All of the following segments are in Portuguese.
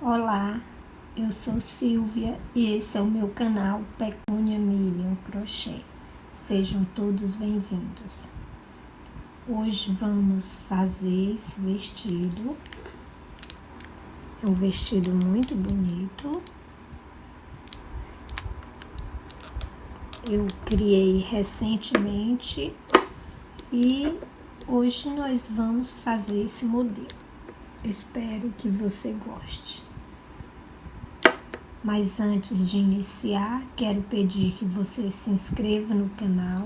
Olá, eu sou Silvia e esse é o meu canal Pecunia Million Crochê. Sejam todos bem-vindos. Hoje vamos fazer esse vestido. É um vestido muito bonito. Eu criei recentemente e hoje nós vamos fazer esse modelo. Espero que você goste. Mas antes de iniciar, quero pedir que você se inscreva no canal,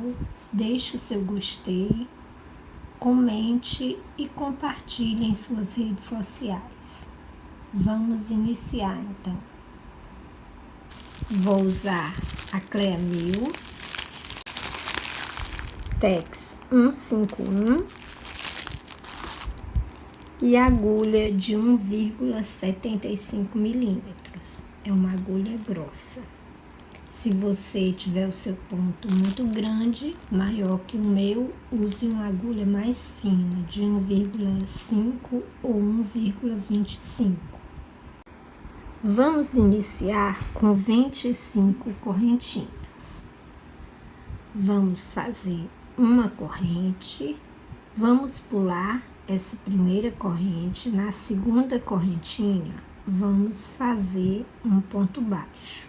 deixe o seu gostei, comente e compartilhe em suas redes sociais. Vamos iniciar então. Vou usar a Clea 1000, Tex 151 e agulha de 1,75 milímetros. É uma agulha grossa. Se você tiver o seu ponto muito grande, maior que o meu, use uma agulha mais fina, de 1,5 ou 1,25. Vamos iniciar com 25 correntinhas. Vamos fazer uma corrente, vamos pular essa primeira corrente, na segunda correntinha, vamos fazer um ponto baixo.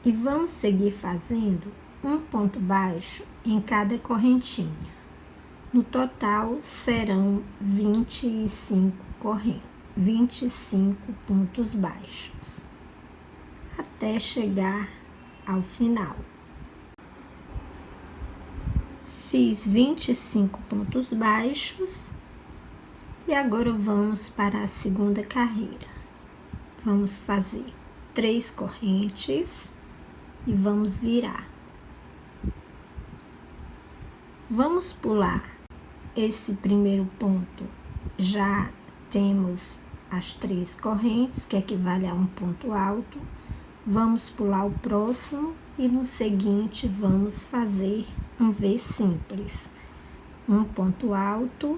E vamos seguir fazendo um ponto baixo em cada correntinha. No total, serão 25 pontos baixos, até chegar ao final. Fiz 25 pontos baixos e agora vamos para a segunda carreira. Vamos fazer 3 correntes e vamos virar. Vamos pular esse primeiro ponto. Já temos as 3 correntes, que equivale a um ponto alto. Vamos pular o próximo e no seguinte vamos fazer um V simples. Um ponto alto,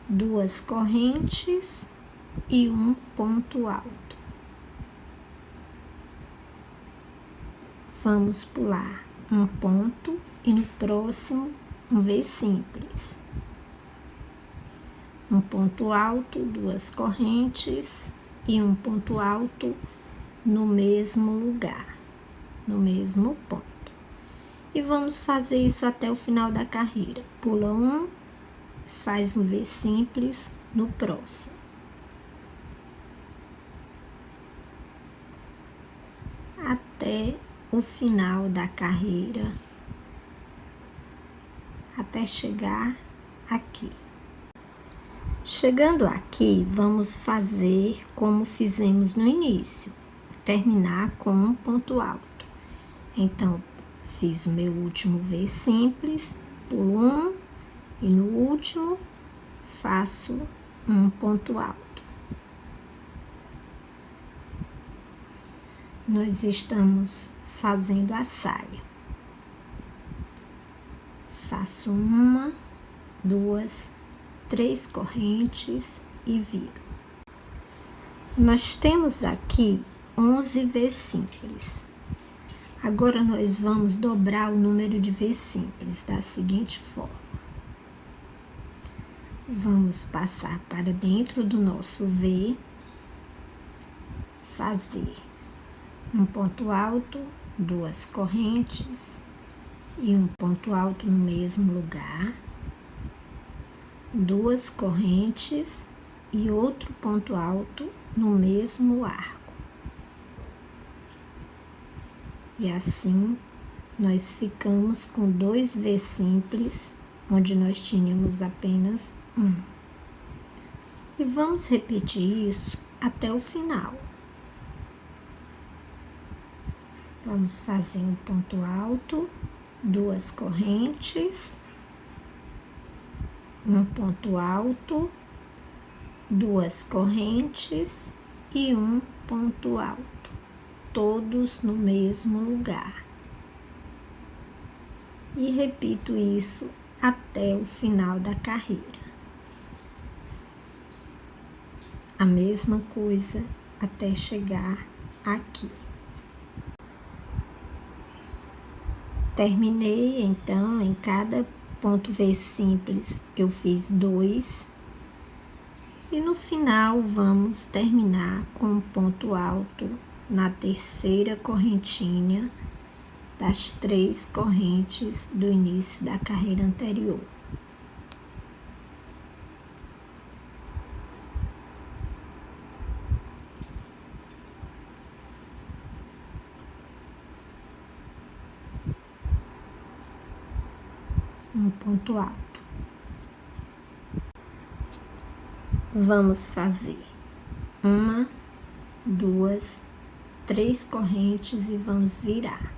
2 correntes e um ponto alto. Vamos pular um ponto e no próximo um V simples. Um ponto alto, 2 correntes e um ponto alto no mesmo lugar, no mesmo ponto. E vamos fazer isso até o final da carreira. Pula um, faz um V simples no próximo. Até o final da carreira, até chegar aqui. Chegando aqui, vamos fazer como fizemos no início, terminar com um ponto alto. Então, fiz o meu último V simples, pulo um e no último faço um ponto alto. Nós estamos fazendo a saia. Faço 1, 2, 3 correntes e viro. Nós temos aqui 11 V simples. Agora nós vamos dobrar o número de V simples da seguinte forma. Vamos passar para dentro do nosso V, fazer um ponto alto, 2 correntes e um ponto alto no mesmo lugar, 2 correntes e outro ponto alto no mesmo arco. E assim nós ficamos com 2 V simples, onde nós tínhamos apenas um. E vamos repetir isso até o final. Vamos fazer um ponto alto, 2 correntes, um ponto alto, 2 correntes e um ponto alto, todos no mesmo lugar. E repito isso até o final da carreira. A mesma coisa até chegar aqui. Terminei, então, em cada ponto V simples eu fiz 2. E no final vamos terminar com um ponto alto na terceira correntinha das 3 correntes do início da carreira anterior. Um ponto alto. Vamos fazer 1, 2, 3 correntes e vamos virar.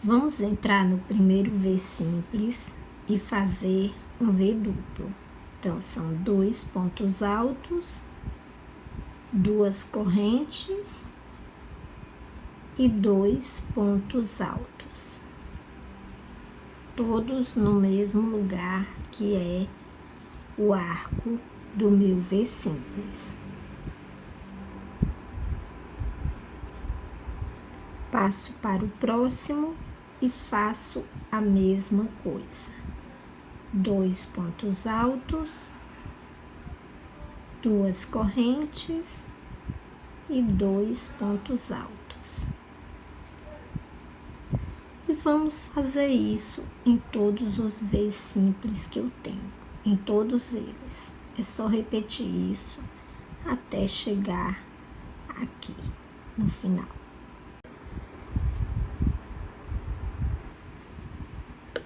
Vamos entrar no primeiro V simples e fazer um V duplo. Então, são 2 pontos altos, 2 correntes e 2 pontos altos. Todos no mesmo lugar que é o arco do meu V simples. Passo para o próximo e faço a mesma coisa. 2 pontos altos, 2 correntes e 2 pontos altos. E vamos fazer isso em todos os V simples que eu tenho, em todos eles. É só repetir isso até chegar aqui no final.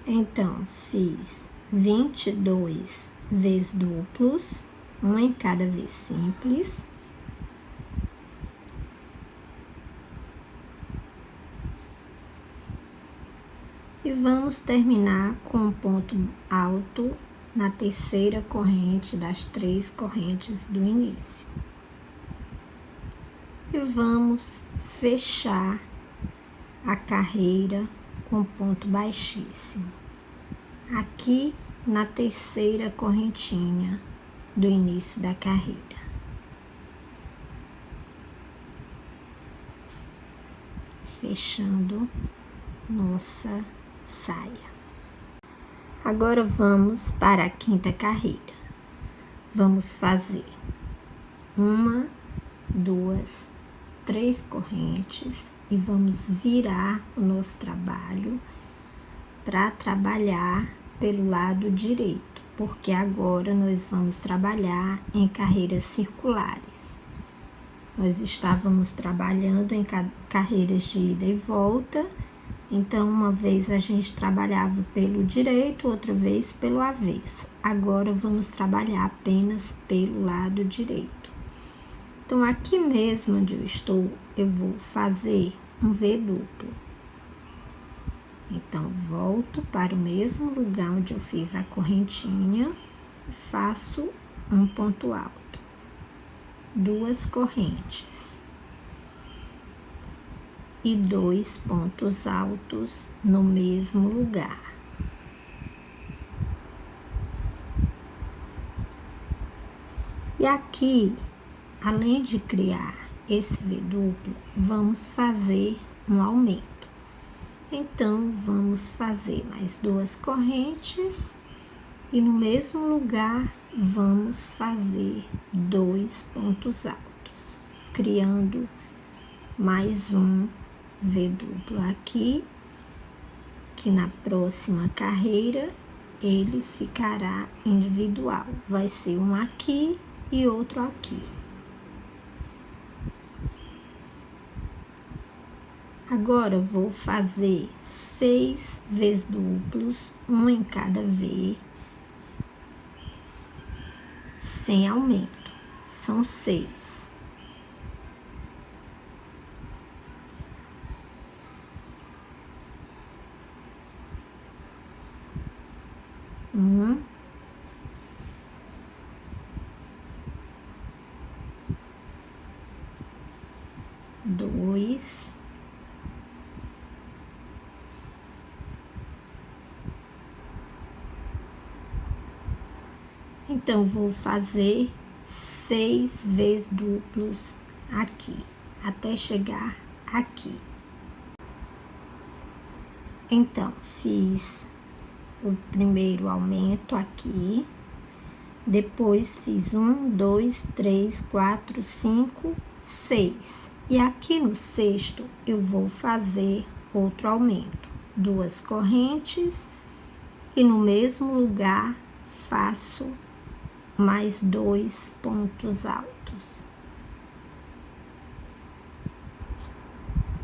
Então, fiz 22 V's duplos, um em cada V simples. E vamos terminar com um ponto alto na terceira corrente das 3 correntes do início. E vamos fechar a carreira com ponto baixíssimo. Aqui na terceira correntinha do início da carreira. Fechando nossa saia. Agora vamos para a quinta carreira. Vamos fazer 1, 2, 3 correntes e vamos virar o nosso trabalho para trabalhar pelo lado direito, porque agora nós vamos trabalhar em carreiras circulares. Nós estávamos trabalhando em carreiras de ida e volta, então uma vez a gente trabalhava pelo direito, outra vez pelo avesso. Agora vamos trabalhar apenas pelo lado direito. Então aqui mesmo onde eu estou, eu vou fazer um V duplo. Então volto para o mesmo lugar onde eu fiz a correntinha e faço um ponto alto, 2 correntes e 2 pontos altos no mesmo lugar. E aqui, além de criar esse V duplo, vamos fazer um aumento. Então, vamos fazer mais 2 correntes e no mesmo lugar vamos fazer 2 pontos altos, criando mais um V duplo aqui, que na próxima carreira ele ficará individual. Vai ser um aqui e outro aqui. Agora vou fazer 6 V's duplos, um em cada V, sem aumento. São 6. Um, 2, 'Então, vou fazer 6 V's duplos aqui, até chegar aqui. Então, fiz o primeiro aumento aqui, depois fiz 1, 2, 3, 4, 5, 6. E aqui no sexto eu vou fazer outro aumento, 2 correntes, e no mesmo lugar faço mais 2 pontos altos,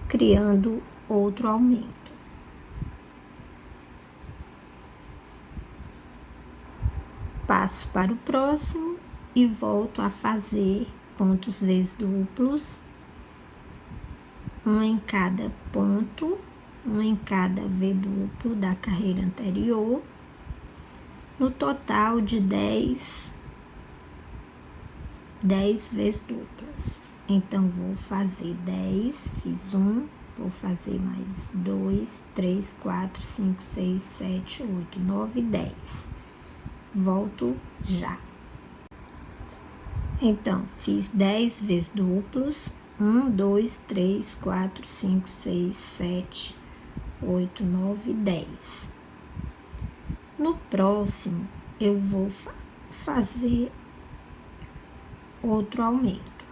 criando outro aumento. Passo para o próximo e volto a fazer pontos vezes duplos, um em cada ponto, um em cada V duplo da carreira anterior, no total de 10 vezes duplos. Então, vou fazer 10, fiz 1, vou fazer mais 2, 3, 4, 5, 6, 7, 8, 9, 10. Volto já. Então, fiz 10 vezes duplos, 1, 2, 3, 4, 5, 6, 7, 8, 9, 10. No próximo, eu vou fazer outro aumento.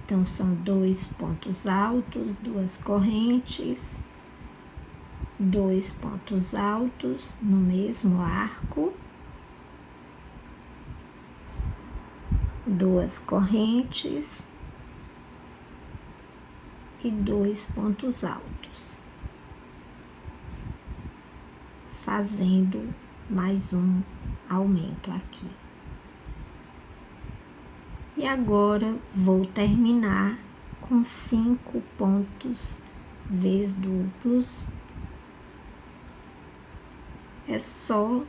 Então, são 2 pontos altos, 2 correntes, 2 pontos altos no mesmo arco, 2 correntes e 2 pontos altos, fazendo mais um aumento aqui. E agora vou terminar com 5 pontos vezes duplos. É só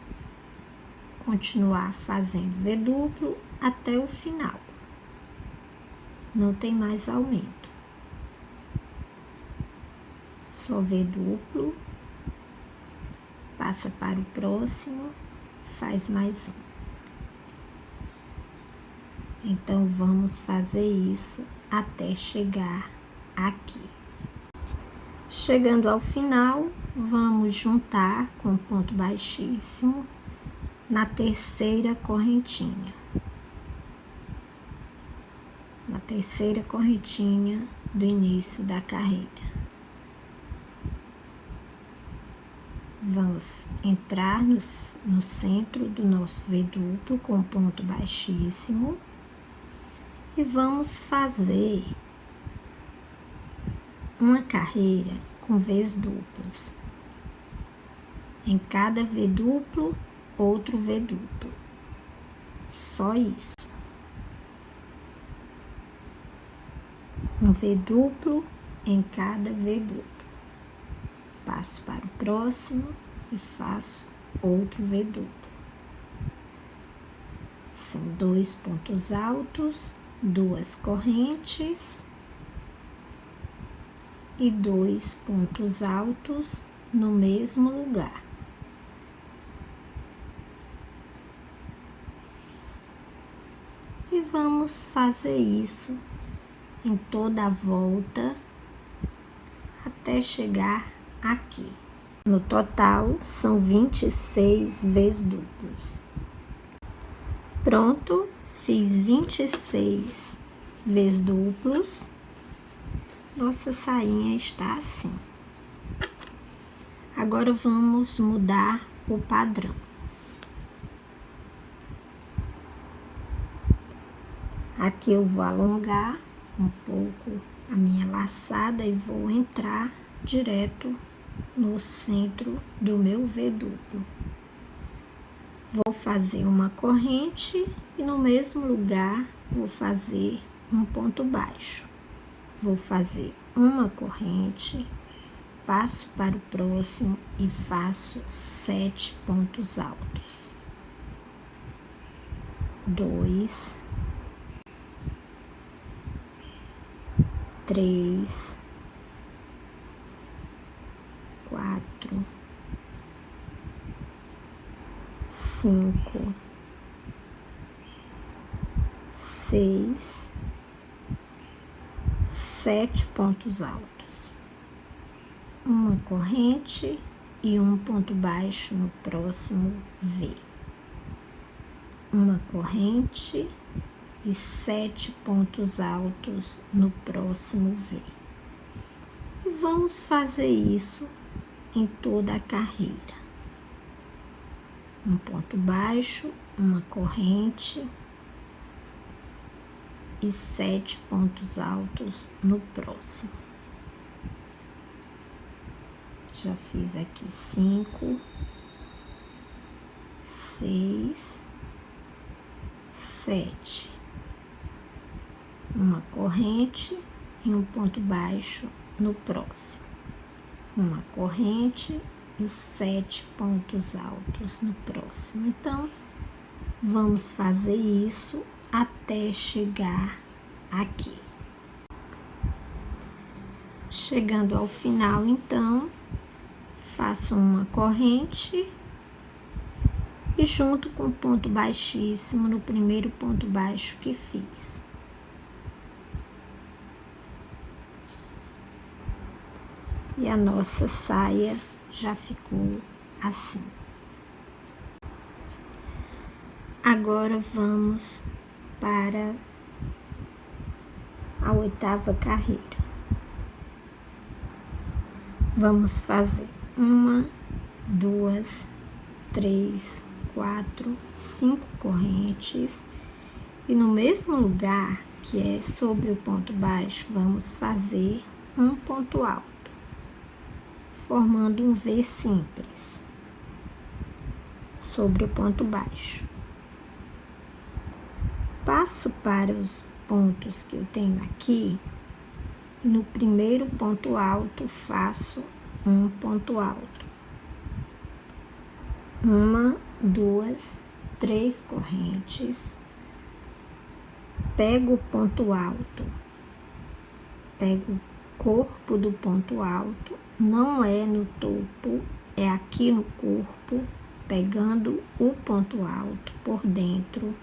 continuar fazendo V duplo até o final. Não tem mais aumento. Só V duplo, passa para o próximo, faz mais um. Então, vamos fazer isso até chegar aqui. Chegando ao final, vamos juntar com ponto baixíssimo na terceira correntinha. Na terceira correntinha do início da carreira. Vamos entrar no centro do nosso V duplo com ponto baixíssimo e vamos fazer uma carreira com Vs duplos. Em cada V duplo, outro V duplo. Só isso. Um V duplo em cada V duplo. Passo para o próximo e faço outro V duplo. São 2 pontos altos, 2 correntes e 2 pontos altos no mesmo lugar. E vamos fazer isso em toda a volta até chegar aqui. No total, são 26 Vs duplos. Pronto, fiz 26 Vs duplos. Nossa sainha está assim. Agora, vamos mudar o padrão. Aqui eu vou alongar um pouco a minha laçada e vou entrar direto no centro do meu V duplo. Vou fazer uma corrente e no mesmo lugar vou fazer um ponto baixo. Vou fazer uma corrente, passo para o próximo e faço 7 pontos altos. 2, 3, 4, 5, 6, 7 pontos altos, uma corrente e um ponto baixo no próximo V, uma corrente e 7 pontos altos no próximo V. E vamos fazer isso em toda a carreira. Um ponto baixo, uma corrente e 7 pontos altos no próximo. Já fiz aqui 5, 6, 7. Uma corrente e um ponto baixo no próximo. Uma corrente e 7 pontos altos no próximo. Então, vamos fazer isso até chegar aqui. Chegando ao final, então, faço uma corrente e junto com o ponto baixíssimo no primeiro ponto baixo que fiz. E a nossa saia já ficou assim. Agora vamos para a 8ª carreira. Vamos fazer 1, 2, 3, 4, 5 correntes e no mesmo lugar que é sobre o ponto baixo, vamos fazer um ponto alto, formando um V simples sobre o ponto baixo. Passo para os pontos que eu tenho aqui e no primeiro ponto alto faço um ponto alto. 1, 2, 3 correntes. Pego o ponto alto, pego o corpo do ponto alto, não é no topo, é aqui no corpo, pegando o ponto alto por dentro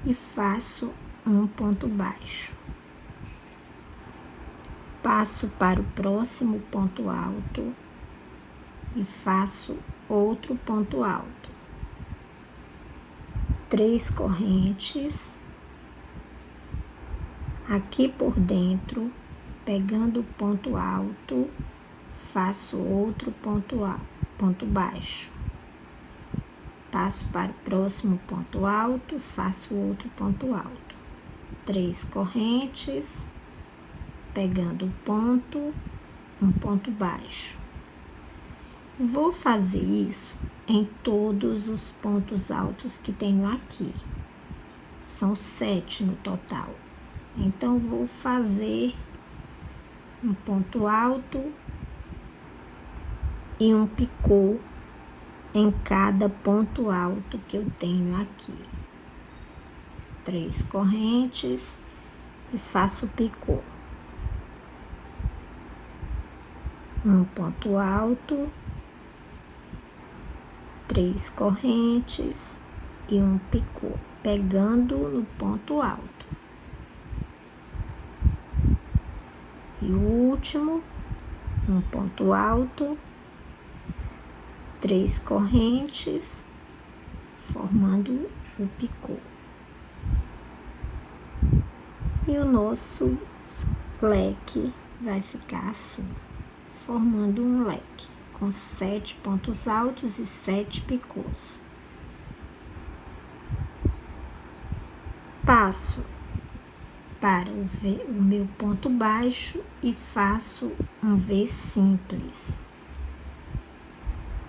e faço um ponto baixo. Passo para o próximo ponto alto e faço outro ponto alto. 3 correntes. Aqui por dentro, pegando o ponto alto, faço outro ponto baixo. Passo para o próximo ponto alto, faço outro ponto alto. 3 correntes, pegando o ponto, um ponto baixo. Vou fazer isso em todos os pontos altos que tenho aqui. São 7 no total. Então, vou fazer um ponto alto e um picô em cada ponto alto que eu tenho aqui. 3 correntes e faço picô. Um ponto alto, 3 correntes e um picô, pegando no ponto alto. E o último, um ponto alto, 3 correntes, formando o picô. E o nosso leque vai ficar assim, formando um leque com 7 pontos altos e 7 picôs. Passo para o meu ponto baixo e faço um V simples.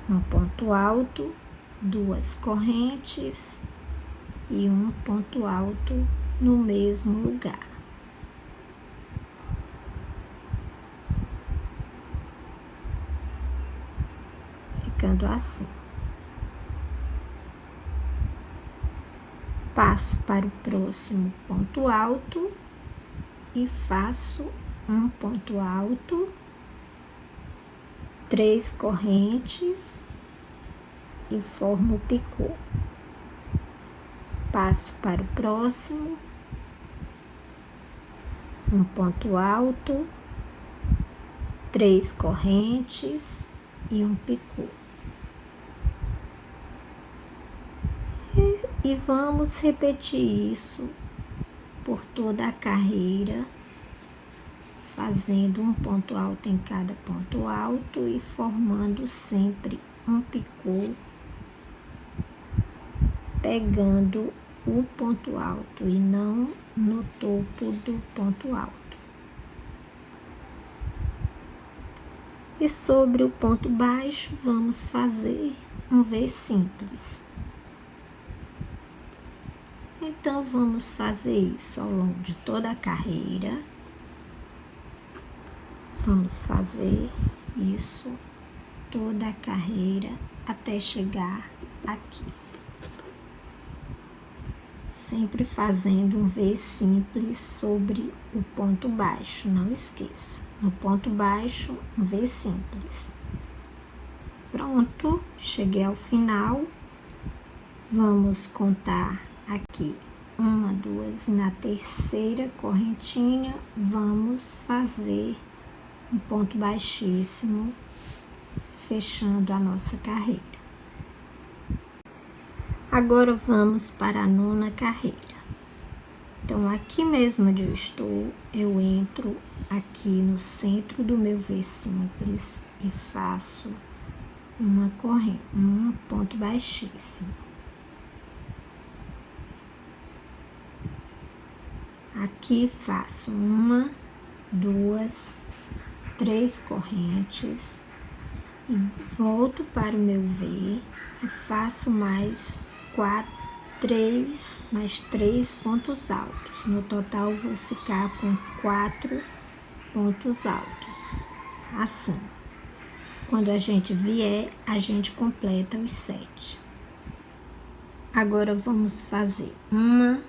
Um ponto alto, 2 correntes e um ponto alto no mesmo lugar. Ficando assim. Passo para o próximo ponto alto e faço um ponto alto, 3 correntes e formo o picô. Passo para o próximo, um ponto alto, 3 correntes e um picô. E vamos repetir isso por toda a carreira, fazendo um ponto alto em cada ponto alto e formando sempre um picô, pegando o ponto alto e não no topo do ponto alto. E sobre o ponto baixo, vamos fazer um V simples. Então, vamos fazer isso ao longo de toda a carreira. Vamos fazer isso toda a carreira até chegar aqui. Sempre fazendo um V simples sobre o ponto baixo, não esqueça. No ponto baixo, um V simples. Pronto, cheguei ao final. Vamos contar aqui 1, 2, na terceira correntinha, vamos fazer um ponto baixíssimo, fechando a nossa carreira. Agora vamos para a 9ª carreira. Então, aqui mesmo onde eu estou, eu entro aqui no centro do meu V simples e faço uma corrente, um ponto baixíssimo. Aqui faço 1, 2, 3 correntes e volto para o meu V e faço mais 3 pontos altos. No total, vou ficar com 4 pontos altos, assim. Quando a gente vier, a gente completa os 7. Agora, vamos fazer 1,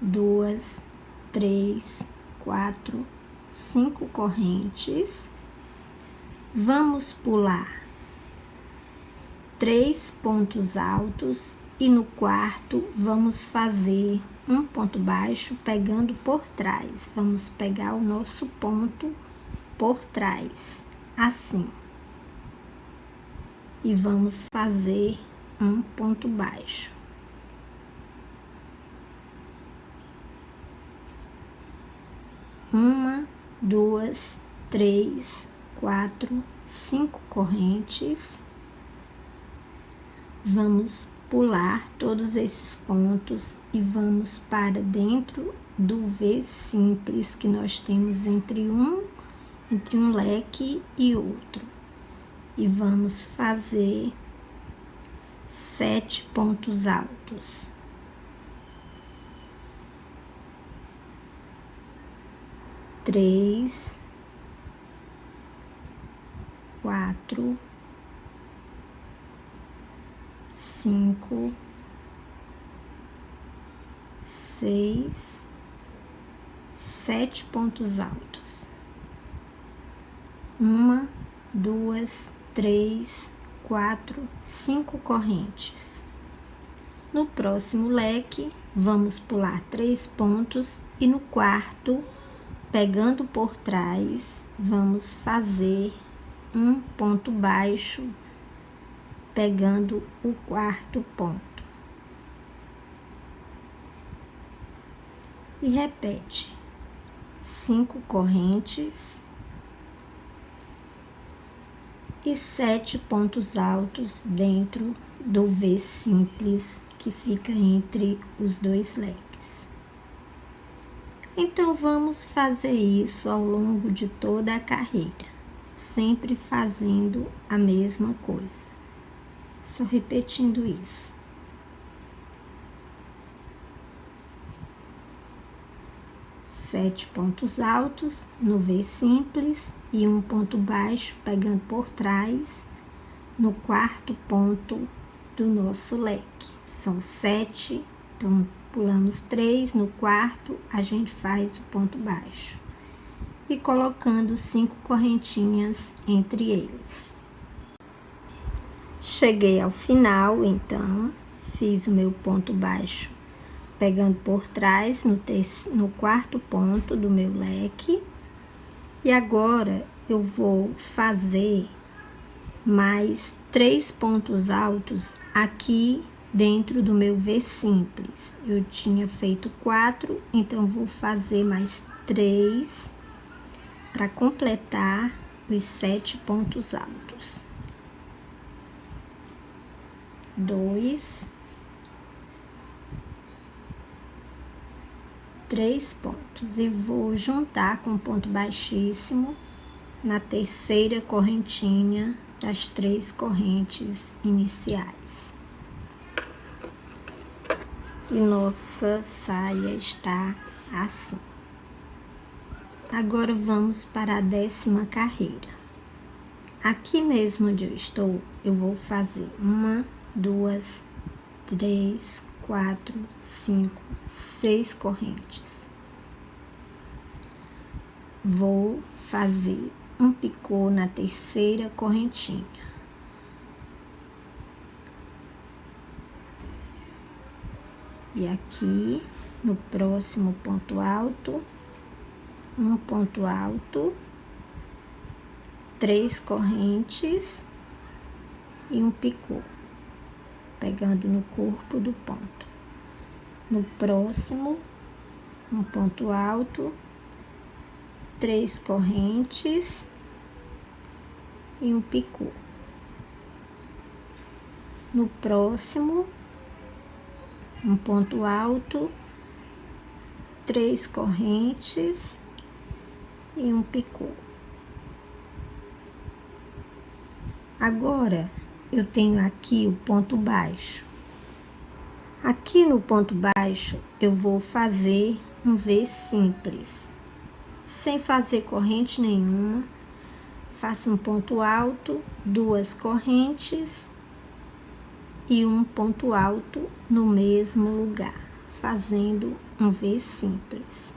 2, 3, 4, 5 correntes. Vamos pular 3 pontos altos e no quarto vamos fazer um ponto baixo pegando por trás. Vamos pegar o nosso ponto por trás, assim. E vamos fazer um ponto baixo. Uma, 2, 3, 4, 5 correntes. Vamos pular todos esses pontos e vamos para dentro do V simples que nós temos entre um leque e outro. E vamos fazer 7 pontos altos. 3, 4, 5, 6, 7 pontos altos. 1, 2, 3, 4, 5 correntes. No próximo leque, vamos pular 3 pontos e no quarto, pegando por trás, vamos fazer um ponto baixo, pegando o quarto ponto. E repete 5 correntes e 7 pontos altos dentro do V simples que fica entre os 2 leques. Então, vamos fazer isso ao longo de toda a carreira, sempre fazendo a mesma coisa, só repetindo isso. Sete pontos altos no V simples e um ponto baixo pegando por trás no quarto ponto do nosso leque. São 7, então pulamos 3, no quarto a gente faz o ponto baixo e colocando 5 correntinhas entre eles. Cheguei ao final, então fiz o meu ponto baixo pegando por trás no quarto ponto do meu leque. E agora eu vou fazer mais 3 pontos altos aqui dentro do meu V simples. Eu tinha feito 4, então vou fazer mais 3 para completar os 7 pontos altos. 2, 3 pontos e vou juntar com ponto baixíssimo na terceira correntinha das 3 correntes iniciais. E nossa saia está assim. Agora vamos para a 10ª carreira. Aqui mesmo onde eu estou, eu vou fazer 1, 2, 3, 4, 5, 6 correntes. Vou fazer um picô na terceira correntinha. E aqui, no próximo ponto alto, um ponto alto, 3 correntes e um picô, pegando no corpo do ponto. No próximo, um ponto alto, 3 correntes e um picô. No próximo, um ponto alto, 3 correntes e um picô. Agora, eu tenho aqui o ponto baixo. Aqui no ponto baixo, eu vou fazer um V simples. Sem fazer corrente nenhuma, faço um ponto alto, 2 correntes e um ponto alto no mesmo lugar, fazendo um V simples.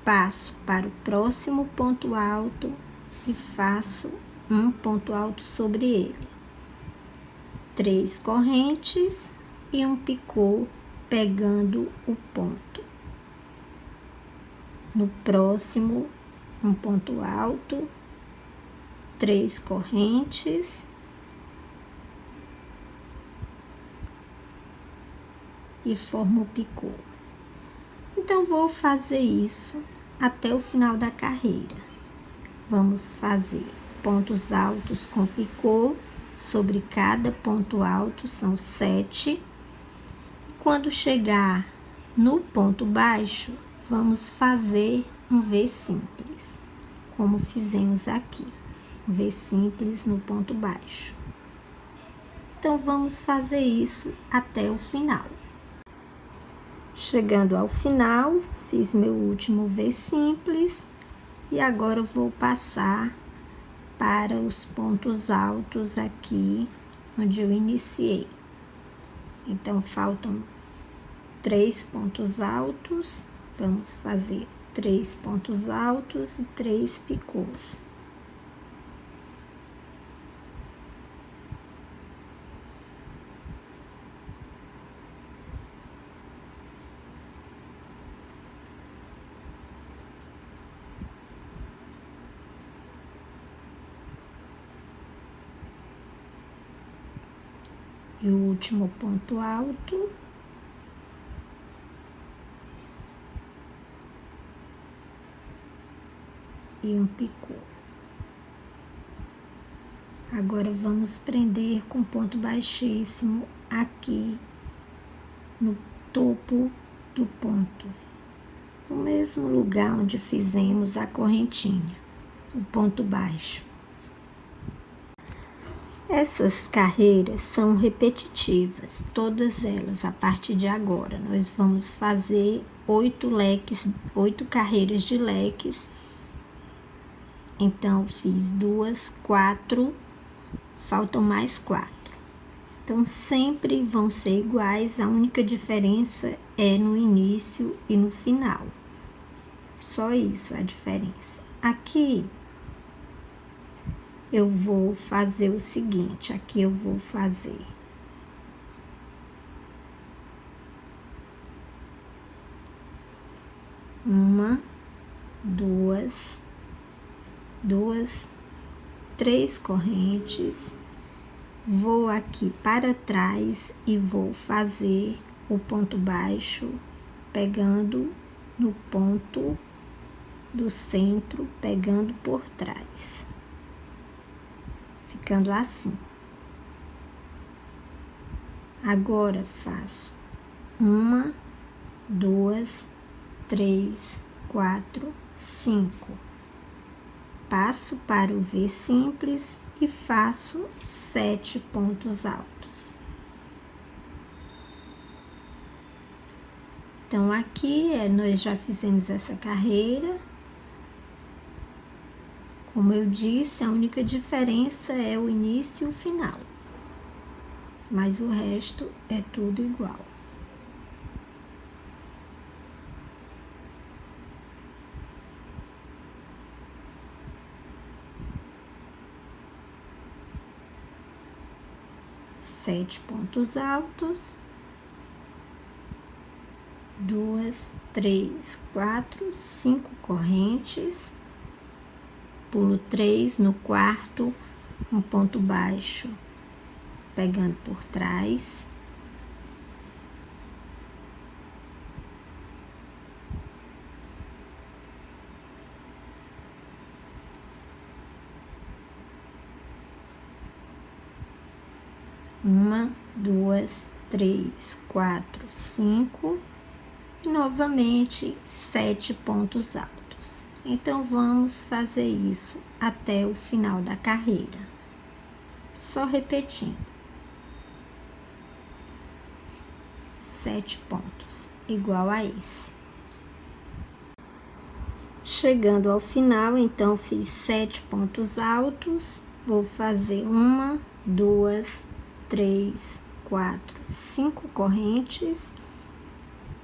Passo para o próximo ponto alto e faço um ponto alto sobre ele. 3 correntes e um picô pegando o ponto. No próximo, um ponto alto, 3 correntes e formo o picô. Então, vou fazer isso até o final da carreira. Vamos fazer pontos altos com picô, sobre cada ponto alto são 7. Quando chegar no ponto baixo, vamos fazer um V simples, como fizemos aqui, um V simples no ponto baixo. Então, vamos fazer isso até o final. Chegando ao final, fiz meu último V simples e agora eu vou passar para os pontos altos aqui, onde eu iniciei. Então, faltam 3 pontos altos, vamos fazer 3 pontos altos e 3 picôs. E o último ponto alto. E um picô. Agora, vamos prender com ponto baixíssimo aqui no topo do ponto, no mesmo lugar onde fizemos a correntinha, o ponto baixo. Essas carreiras são repetitivas, todas elas, a partir de agora. Nós vamos fazer 8 carreiras de leques. Então, fiz 2, 4, faltam mais 4. Então, sempre vão ser iguais, a única diferença é no início e no final. Só isso a diferença. Aqui, eu vou fazer o seguinte, aqui eu vou fazer 2, 3 correntes, vou aqui para trás e vou fazer o ponto baixo pegando no ponto do centro, pegando por trás, ficando assim. Agora faço 1, 2, 3, 4, 5. Passo para o V simples e faço 7 pontos altos. Então, aqui nós já fizemos essa carreira. Como eu disse, a única diferença é o início e o final. Mas o resto é tudo igual. Sete pontos altos, 2, 3, 4, 5 correntes, pulo 3 no quarto, um ponto baixo, pegando por trás, uma, 2, 3, 4, 5 e novamente 7 pontos altos. Então, vamos fazer isso até o final da carreira, só repetindo. 7 pontos, igual a esse. Chegando ao final, então, fiz 7 pontos altos, vou fazer 1, 2, 3, 4, 5 correntes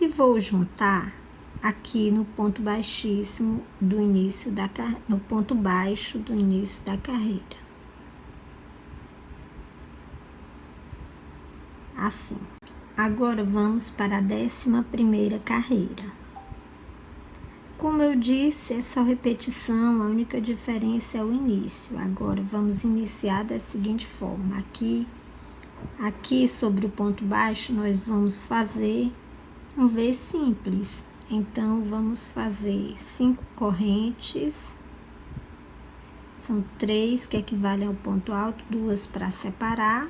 e vou juntar aqui no ponto baixíssimo do início da no ponto baixo do início da carreira. Assim. Agora vamos para a 11ª carreira. Como eu disse, é só repetição, a única diferença é o início. Agora vamos iniciar da seguinte forma: aqui sobre o ponto baixo nós vamos fazer um V simples. Então, vamos fazer 5 correntes, são 3 que equivalem ao ponto alto, 2 para separar,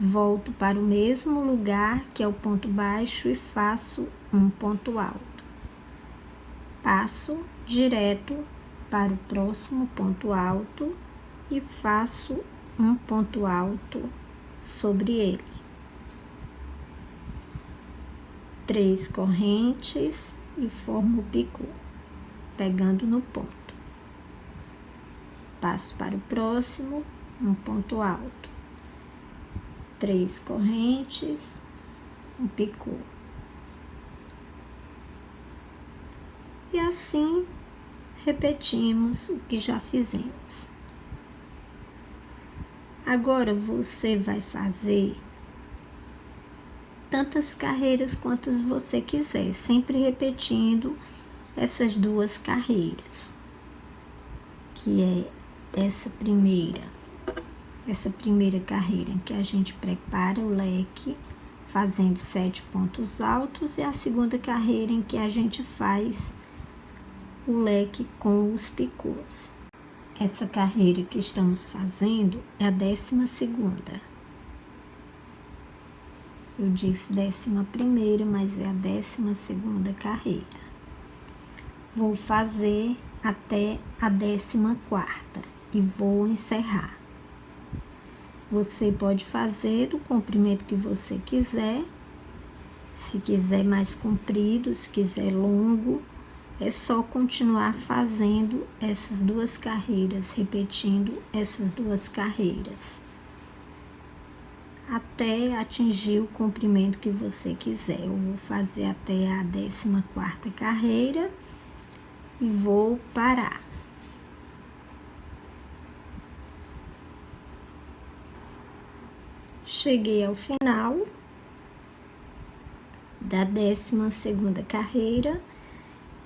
volto para o mesmo lugar que é o ponto baixo e faço um ponto alto. Passo direto para o próximo ponto alto e faço um ponto alto sobre ele. 3 correntes e formo o picô, pegando no ponto. Passo para o próximo, um ponto alto. 3 correntes, um picô. E assim repetimos o que já fizemos. Agora você vai fazer tantas carreiras quantas você quiser, sempre repetindo essas 2 carreiras, que é essa primeira carreira em que a gente prepara o leque fazendo 7 pontos altos, e a segunda carreira em que a gente faz o leque com os picôs. Essa carreira que estamos fazendo é a 12ª. Eu disse 11ª, mas é a 12ª carreira. Vou fazer até a 14ª e vou encerrar. Você pode fazer do comprimento que você quiser. Se quiser mais comprido, se quiser longo, é só continuar fazendo essas 2 carreiras, repetindo essas 2 carreiras, até atingir o comprimento que você quiser. Eu vou fazer até a 14ª carreira e vou parar. Cheguei ao final da 12ª carreira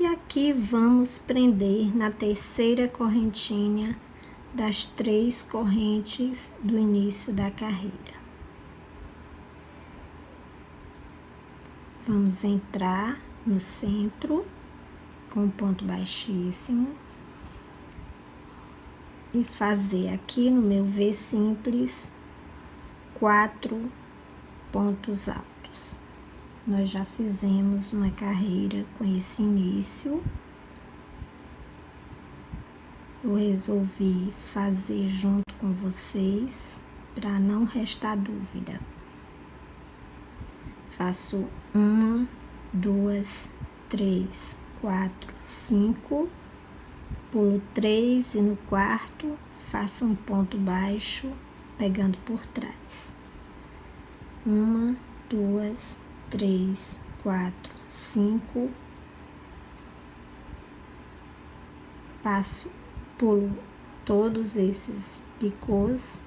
E aqui vamos prender na terceira correntinha das 3 correntes do início da carreira. Vamos entrar no centro com ponto baixíssimo e fazer aqui no meu V simples 4 pontos altos. Nós já fizemos uma carreira com esse início. Eu resolvi fazer junto com vocês para não restar dúvida. Faço 1, 2, 3, 4, 5, pulo 3 e no quarto faço um ponto baixo pegando por trás. 1, 2, 3, 4, 5, pulo todos esses picôs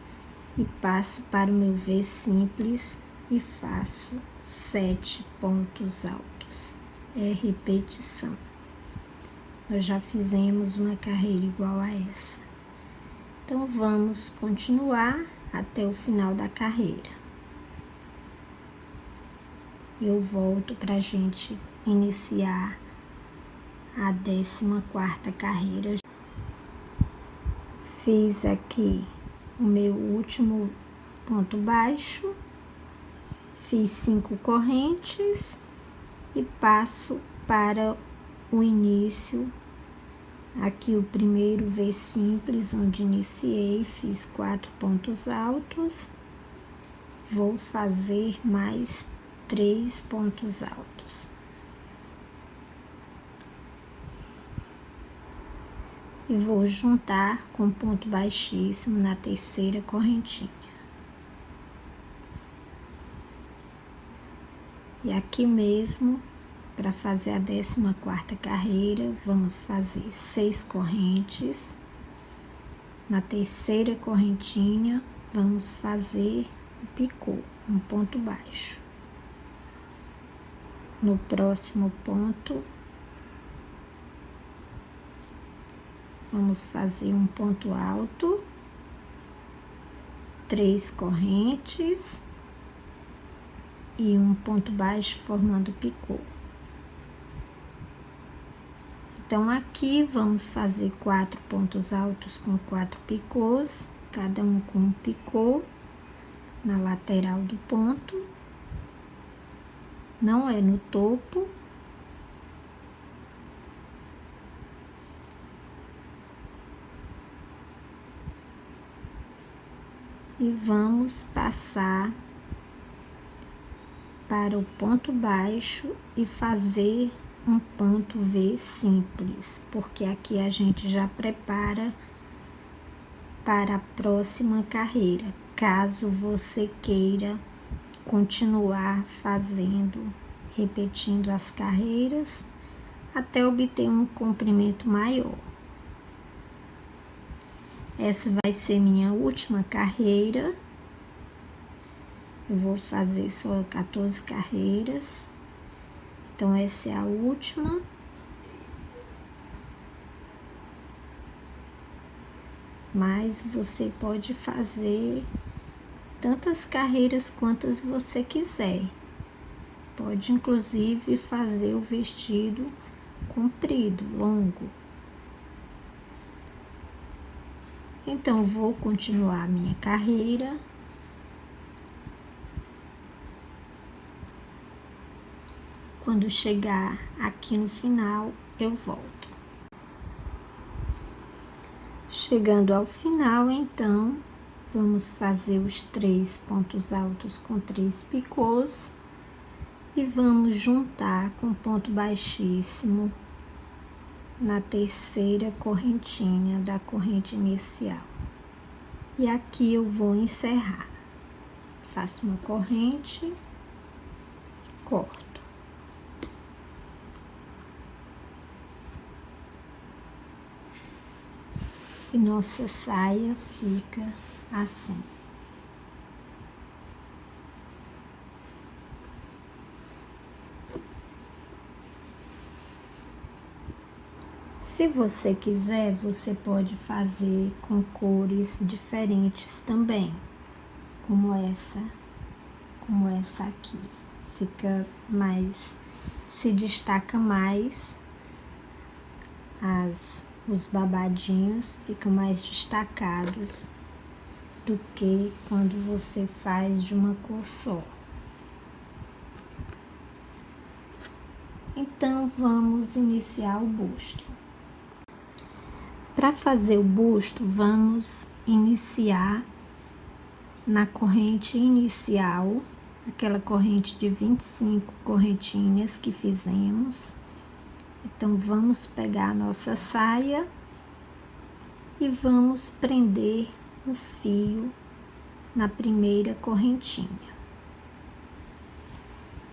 e passo para o meu V simples e faço 7 pontos altos. É repetição. Nós já fizemos uma carreira igual a essa. Então, vamos continuar até o final da carreira. Eu volto para a gente iniciar a 14ª carreira. Fiz aqui o meu último ponto baixo, fiz 5 correntes e passo para o início, aqui o primeiro V simples, onde iniciei, fiz 4 pontos altos, vou fazer mais 3 pontos altos. E vou juntar com ponto baixíssimo na terceira correntinha. E aqui mesmo, para fazer a 14ª carreira, vamos fazer 6 correntes. Na terceira correntinha, vamos fazer o picô, um ponto baixo. No próximo ponto, vamos fazer um ponto alto, 3 correntes e um ponto baixo formando picô. Então, aqui vamos fazer 4 pontos altos com 4 picôs, cada um com um picô na lateral do ponto, não é no topo. E vamos passar para o ponto baixo e fazer um ponto V simples, porque aqui a gente já prepara para a próxima carreira, caso você queira continuar fazendo, repetindo as carreiras até obter um comprimento maior. Essa vai ser minha última carreira. Eu vou fazer só 14 carreiras. Então, essa é a última. Mas você pode fazer tantas carreiras quantas você quiser. Pode, inclusive, fazer o vestido comprido, longo. Então, vou continuar a minha carreira. Quando chegar aqui no final, eu volto. Chegando ao final, então, vamos fazer os 3 pontos altos com 3 picôs e vamos juntar com ponto baixíssimo na terceira correntinha da corrente inicial. E aqui eu vou encerrar. Faço uma corrente e corto. E nossa saia fica assim. Se você quiser, você pode fazer com cores diferentes também, como essa aqui. Fica mais, se destaca mais, os babadinhos ficam mais destacados do que quando você faz de uma cor só. Então, vamos iniciar o busto. Para fazer o busto, vamos iniciar na corrente inicial, aquela corrente de 25 correntinhas que fizemos. Então, vamos pegar a nossa saia e vamos prender o fio na primeira correntinha.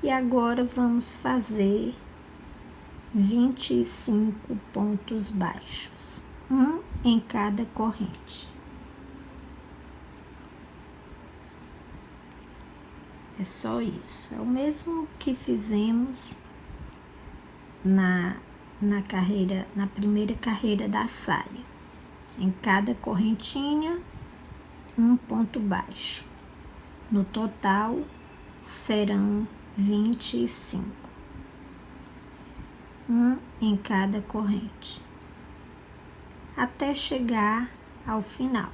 E agora vamos fazer 25 pontos baixos, um em cada corrente. É só isso, é o mesmo que fizemos na primeira carreira da saia. Em cada correntinha, um ponto baixo. No total, serão 25. Um em cada corrente, até chegar ao final.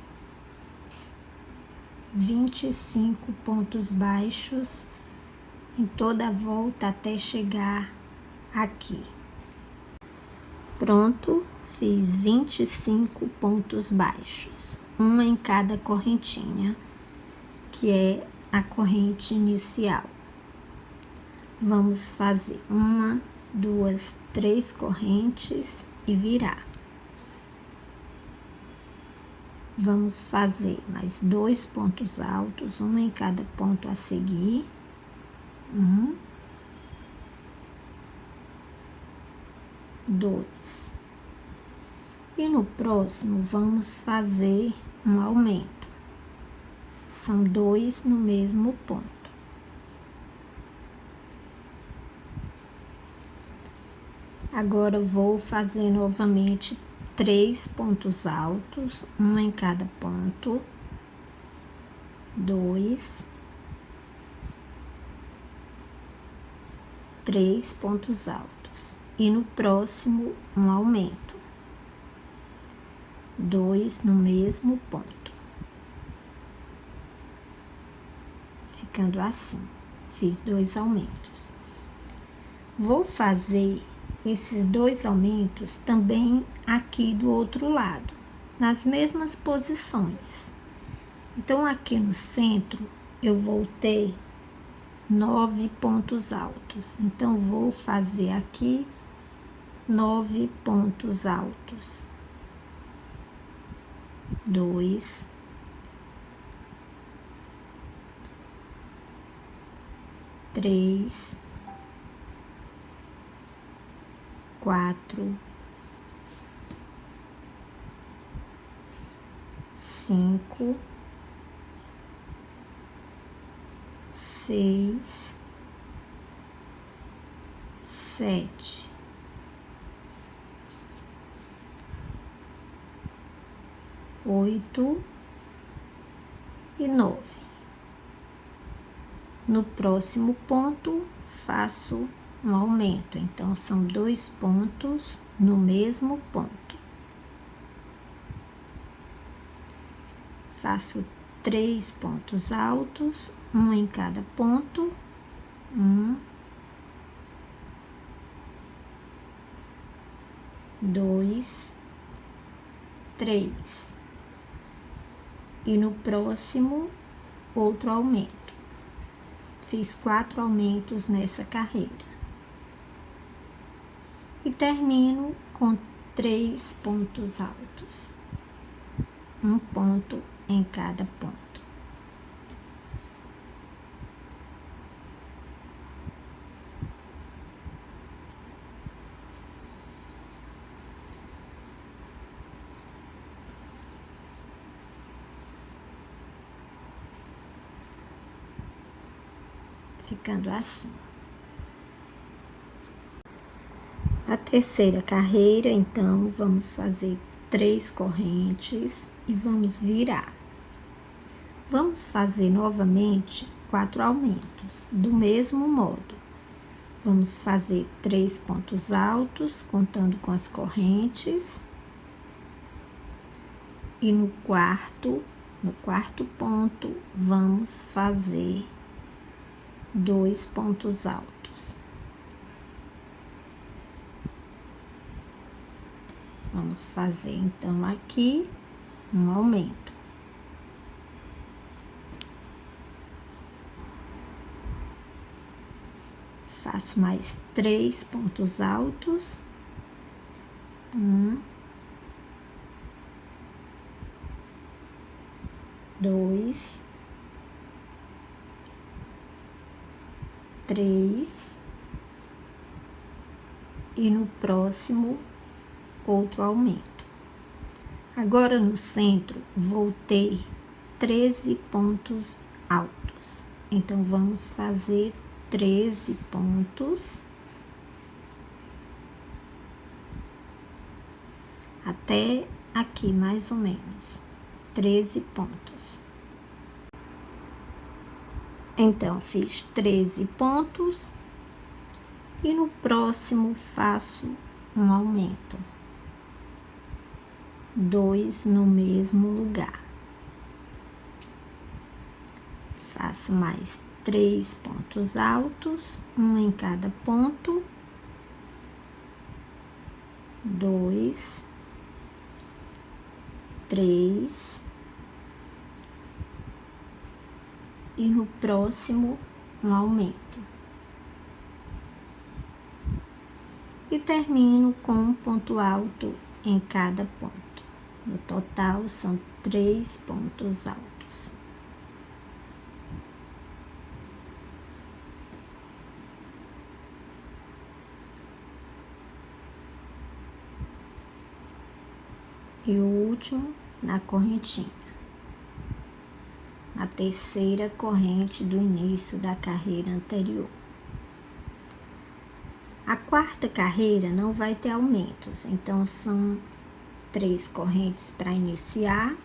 25 pontos baixos em toda a volta até chegar aqui. Pronto, fiz 25 pontos baixos, uma em cada correntinha, que é a corrente inicial. Vamos fazer 1, 2, 3 correntes e virar. Vamos fazer mais 2 pontos altos, um em cada ponto a seguir. 2. E no próximo, vamos fazer um aumento. São 2 no mesmo ponto. Agora, vou fazer novamente 3 pontos altos, um em cada ponto. 2. 3 pontos altos. E no próximo, um aumento. 2 no mesmo ponto. Ficando assim. Fiz 2 aumentos. Vou fazer esses 2 aumentos também aqui do outro lado, nas mesmas posições. Então, aqui no centro, eu vou ter 9 pontos altos. Então, vou fazer aqui 9 pontos altos. 2, 3, 4, 5, 6, 7, 8 e 9. No próximo ponto, faço um aumento, então são 2 pontos no mesmo ponto. Faço 3 pontos altos, um em cada ponto. 1, 2, 3. E no próximo, outro aumento. Fiz 4 aumentos nessa carreira. E termino com 3 pontos altos. Um ponto em cada ponto. Ficando assim. A terceira carreira, então, vamos fazer 3 correntes e vamos virar. Vamos fazer novamente 4 aumentos, do mesmo modo. Vamos fazer 3 pontos altos, contando com as correntes. E no quarto ponto, vamos fazer 2 pontos altos. Vamos fazer, então, aqui um aumento. Faço mais 3 pontos altos. 1, 2, 3. E no próximo, outro aumento. Agora no centro vou ter 13 pontos altos. Então vamos fazer 13 pontos até aqui mais ou menos, 13 pontos. Então fiz 13 pontos e no próximo faço um aumento. 2 no mesmo lugar. Faço mais 3 pontos altos, um em cada ponto. 2, 3. E no próximo, um aumento. E termino com um ponto alto em cada ponto. No total, são 3 pontos altos. E o último, na correntinha. Na terceira corrente do início da carreira anterior. A quarta carreira não vai ter aumentos, então são 3 correntes para iniciar,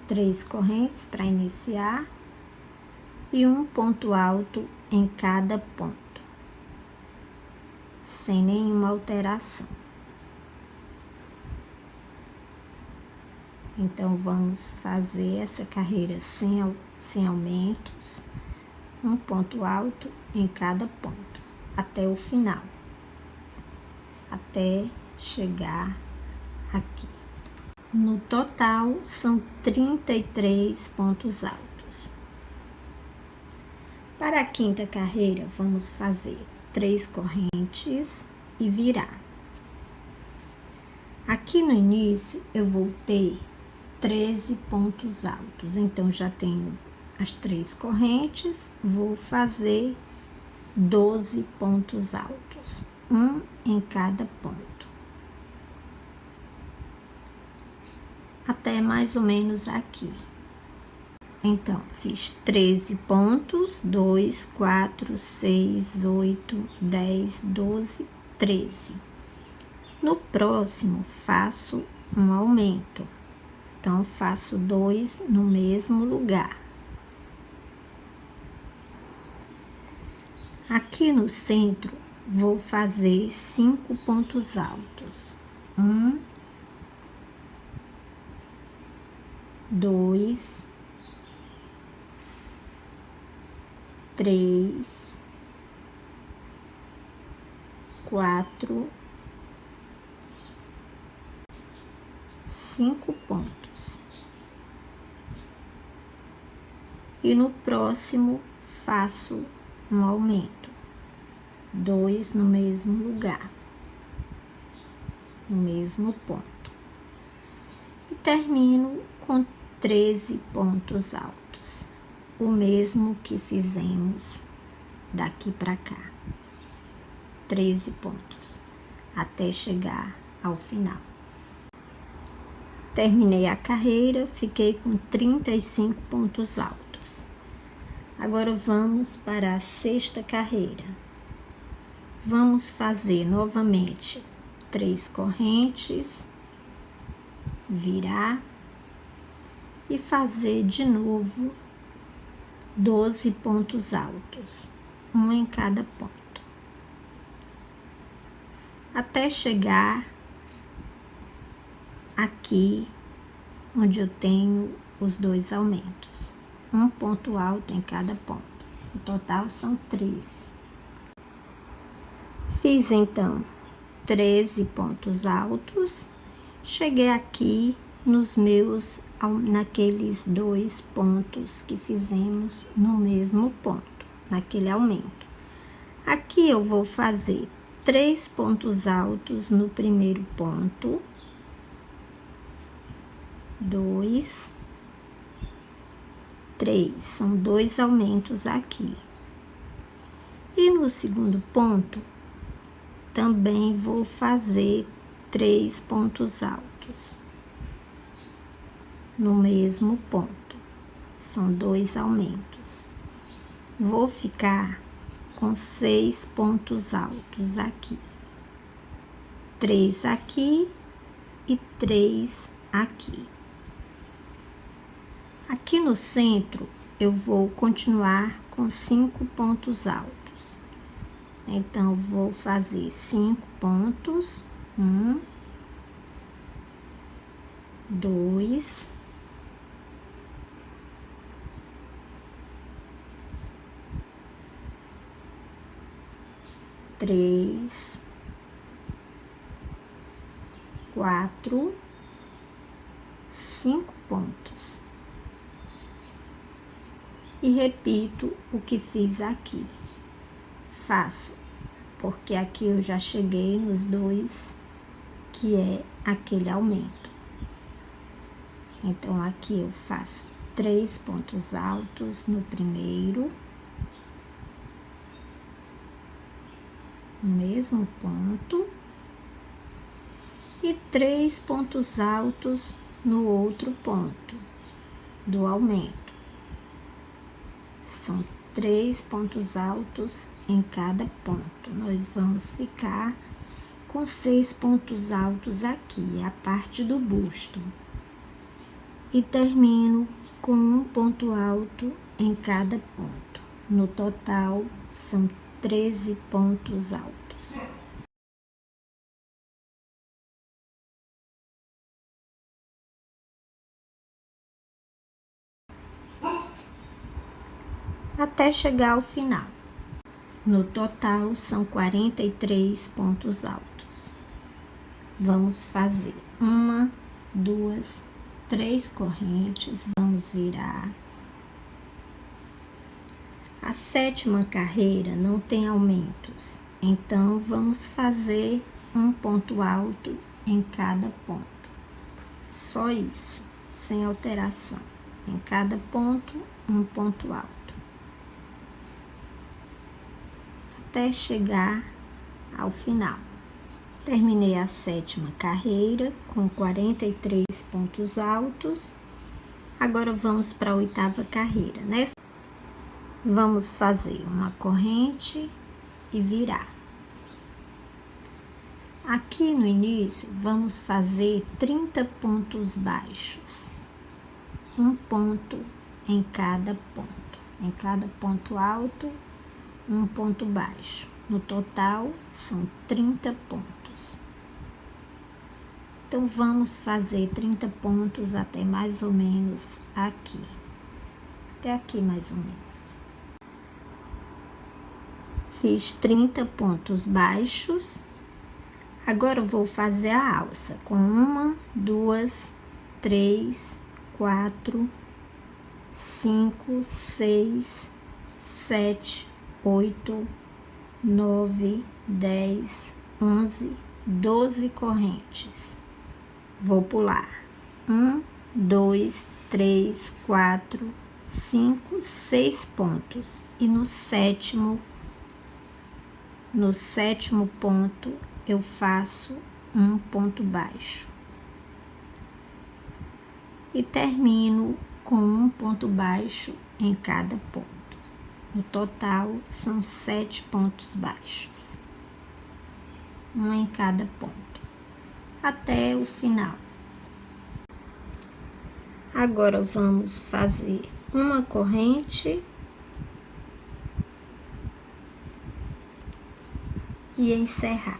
3 correntes para iniciar e um ponto alto em cada ponto, sem nenhuma alteração. Então, vamos fazer essa carreira sem aumentos, um ponto alto em cada ponto, até o final, até chegar aqui. No total, são 33 pontos altos. Para a quinta carreira, vamos fazer 3 correntes e virar. Aqui no início, eu vou ter 13 pontos altos, então já tenho as 3 correntes, vou fazer 12 pontos altos, um em cada ponto. Até mais ou menos aqui. Então, fiz 13 pontos, 2, 4, 6, 8, 10, 12, 13. No próximo, faço um aumento. Então, faço 2 no mesmo lugar. Aqui no centro, vou fazer 5 pontos altos. 1, 2, 3, 4, 5 pontos. E no próximo, faço um aumento. 2 no mesmo lugar, no mesmo ponto. E termino com 13 pontos altos, o mesmo que fizemos daqui para cá. 13 pontos, até chegar ao final. Terminei a carreira, fiquei com 35 pontos altos. Agora vamos para a sexta carreira. Vamos fazer novamente 3 correntes, virar e fazer de novo 12 pontos altos, um em cada ponto, até chegar aqui onde eu tenho os 2 aumentos, um ponto alto em cada ponto. No total são 13. Fiz então 13 pontos altos, cheguei aqui naqueles 2 pontos que fizemos no mesmo ponto, naquele aumento. Aqui eu vou fazer 3 pontos altos no primeiro ponto, 2, 3, são 2 aumentos aqui. E no segundo ponto, também vou fazer 3 pontos altos no mesmo ponto, são 2 aumentos. Vou ficar com 6 pontos altos aqui, 3 aqui e 3 aqui. Aqui no centro, eu vou continuar com 5 pontos altos. Então, vou fazer 5 pontos. 1, 2, 3, 4, 5 pontos. E repito o que fiz aqui. Faço, porque aqui eu já cheguei nos 2, que é aquele aumento. Então, aqui eu faço 3 pontos altos no primeiro, no mesmo ponto, e 3 pontos altos no outro ponto do aumento. São 3 pontos altos em cada ponto. Nós vamos ficar com 6 pontos altos aqui, a parte do busto. E termino com um ponto alto em cada ponto. No total, são 13 pontos altos. Até chegar ao final. No total, são 43 pontos altos. Vamos fazer 1, 2, 3 correntes, vamos virar. A 7ª carreira não tem aumentos, então vamos fazer um ponto alto em cada ponto. Só isso, sem alteração. Em cada ponto, um ponto alto. Até chegar ao final. Terminei a 7ª carreira com 43 pontos altos. Agora vamos para a 8ª carreira, né? Vamos fazer uma corrente e virar. Aqui no início, vamos fazer 30 pontos baixos. Um ponto em cada ponto. Em cada ponto alto, um ponto baixo. No total, são 30 pontos. Então, vamos fazer 30 pontos até mais ou menos aqui. Até aqui, mais ou menos. Fiz 30 pontos baixos. Agora, eu vou fazer a alça com 1, 2, 3, 4, 5, 6, 7, 8, 9, 10, 11, 12 correntes. Vou pular 1, 2, 3, 4, 5, 6 pontos. E no sétimo ponto, eu faço um ponto baixo. E termino com um ponto baixo em cada ponto. No total, são 7 pontos baixos. uma em cada ponto, até o final. Agora vamos fazer uma corrente e encerrar.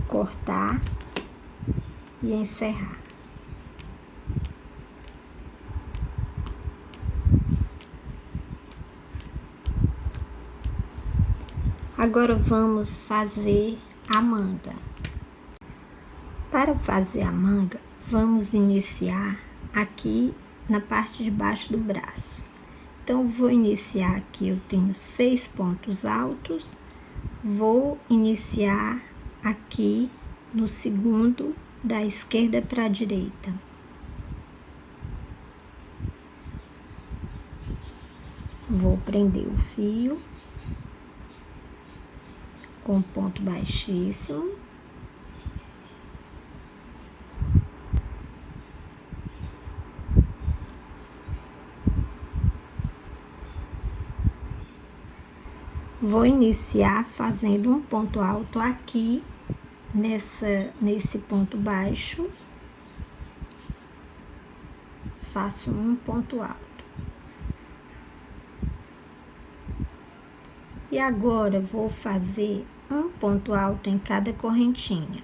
Cortar e encerrar. Agora vamos fazer a manga. Para fazer a manga, vamos iniciar aqui na parte de baixo do braço. Então, vou iniciar aqui, eu tenho 6 pontos altos, vou iniciar aqui no segundo da esquerda para a direita. Vou prender o fio com ponto baixíssimo. Vou iniciar fazendo um ponto alto aqui, nesse ponto baixo. Faço um ponto alto. E agora, vou fazer um ponto alto em cada correntinha.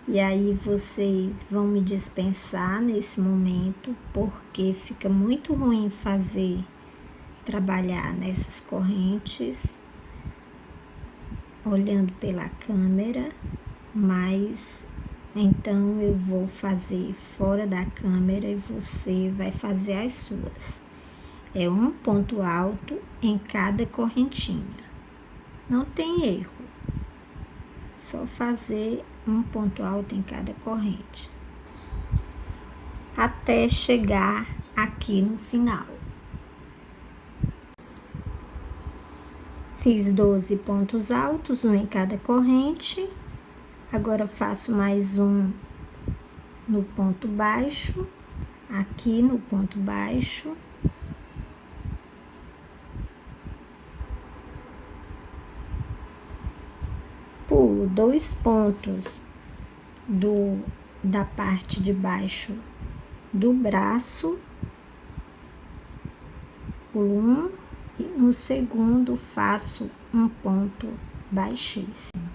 E aí, vocês vão me dispensar nesse momento, porque fica muito ruim trabalhar nessas correntes, olhando pela câmera, mas então eu vou fazer fora da câmera e você vai fazer as suas. É um ponto alto em cada correntinha. Não tem erro. Só fazer um ponto alto em cada corrente. Até chegar aqui no final. Fiz 12 pontos altos, um em cada corrente. Agora faço mais um no ponto baixo, aqui no ponto baixo. Pulo 2 pontos da parte de baixo do braço, pulo um, e no segundo faço um ponto baixíssimo.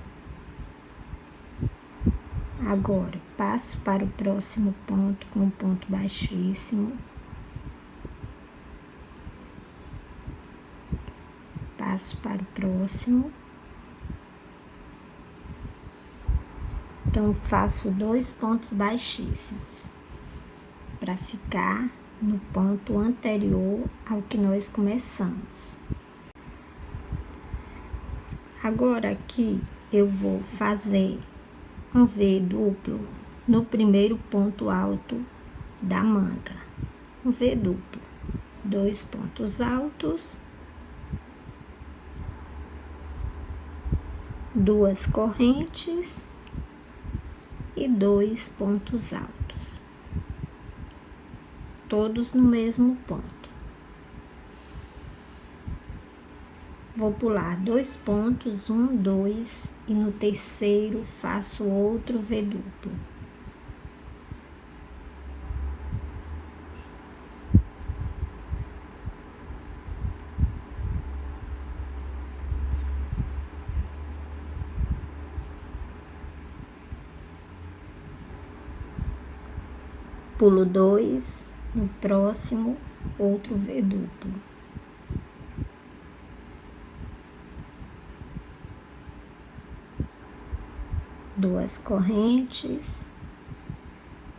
Agora, passo para o próximo ponto com um ponto baixíssimo. Passo para o próximo. Então, faço 2 pontos baixíssimos para ficar no ponto anterior ao que nós começamos. Agora, aqui, eu vou fazer um V duplo no primeiro ponto alto da manga. Um V duplo, 2 pontos altos, 2 correntes e 2 pontos altos, todos no mesmo ponto. Vou pular 2 pontos, 1, 2, e no terceiro faço outro V duplo. Pulo 2, no próximo, outro V duplo. Duas correntes,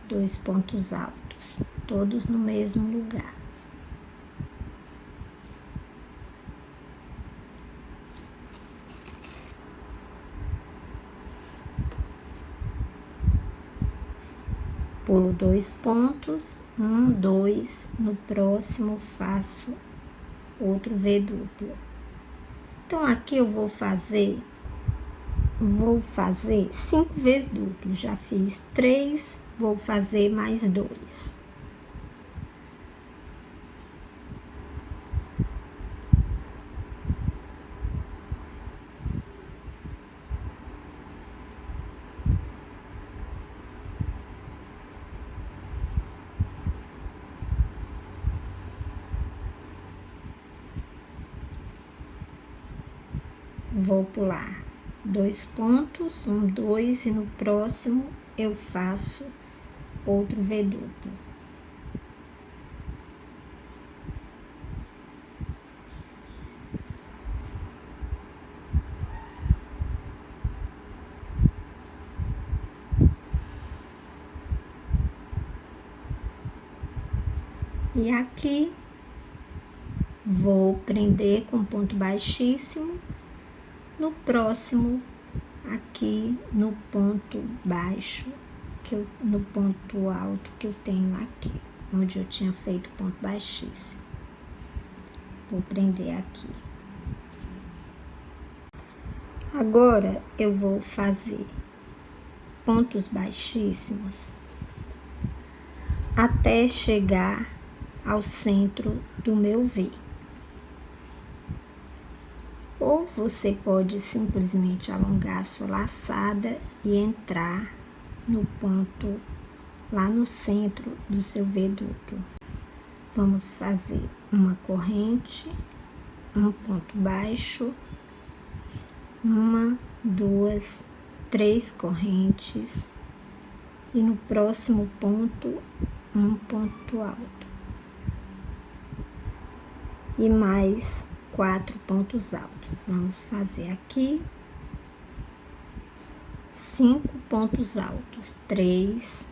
2 pontos altos, todos no mesmo lugar. Pulo 2 pontos, 1, 2, no próximo faço outro V duplo. Então, aqui eu vou fazer 5 vezes duplo, já fiz 3, vou fazer mais 2. vou pular 2 pontos, 1, 2, e no próximo eu faço outro V duplo. E aqui vou prender com ponto baixíssimo, no próximo aqui no ponto baixo, no ponto alto que eu tenho aqui, onde eu tinha feito ponto baixíssimo. Vou prender aqui. Agora eu vou fazer pontos baixíssimos até chegar ao centro do meu V. Ou você pode simplesmente alongar a sua laçada e entrar no ponto lá no centro do seu V duplo. Vamos fazer uma corrente, um ponto baixo, 1, 2, 3 correntes, e no próximo ponto, um ponto alto. E mais 4 pontos altos. Vamos fazer aqui 5 pontos altos. 3,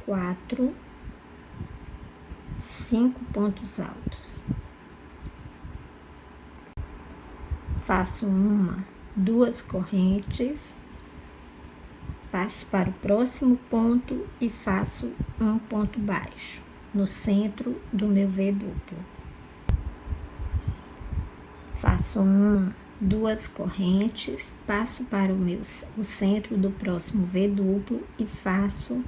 4, 5 pontos altos. Faço 1, 2 correntes, passo para o próximo ponto e faço um ponto baixo no centro do meu V duplo. Faço 1, 2 correntes, passo para o centro do próximo V duplo e faço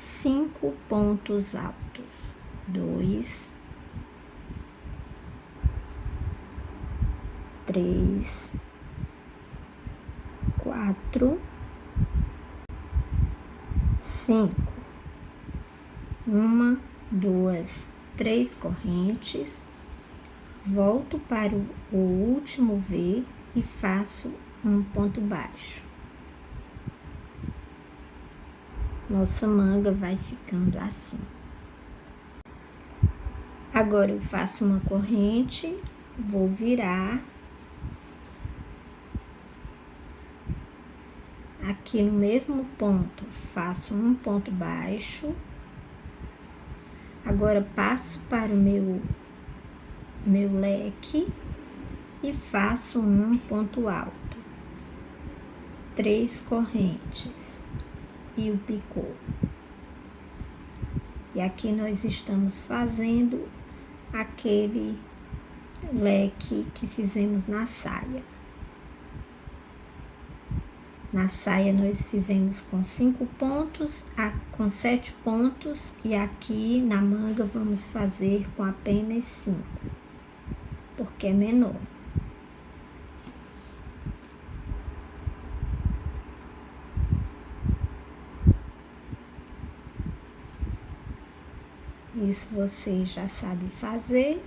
5 pontos altos. 2, 3, 4, 5. 1, 2, 3 correntes, volto para o último V e faço um ponto baixo. Nossa manga vai ficando assim. Agora eu faço uma corrente, vou virar. Aqui no mesmo ponto, faço um ponto baixo. Agora passo para o meu leque e faço um ponto alto. 3 correntes e o picô. E aqui nós estamos fazendo aquele leque que fizemos na saia. Na saia nós fizemos com 5 pontos, com 7 pontos, e aqui na manga vamos fazer com apenas 5, porque é menor. Isso você já sabe fazer.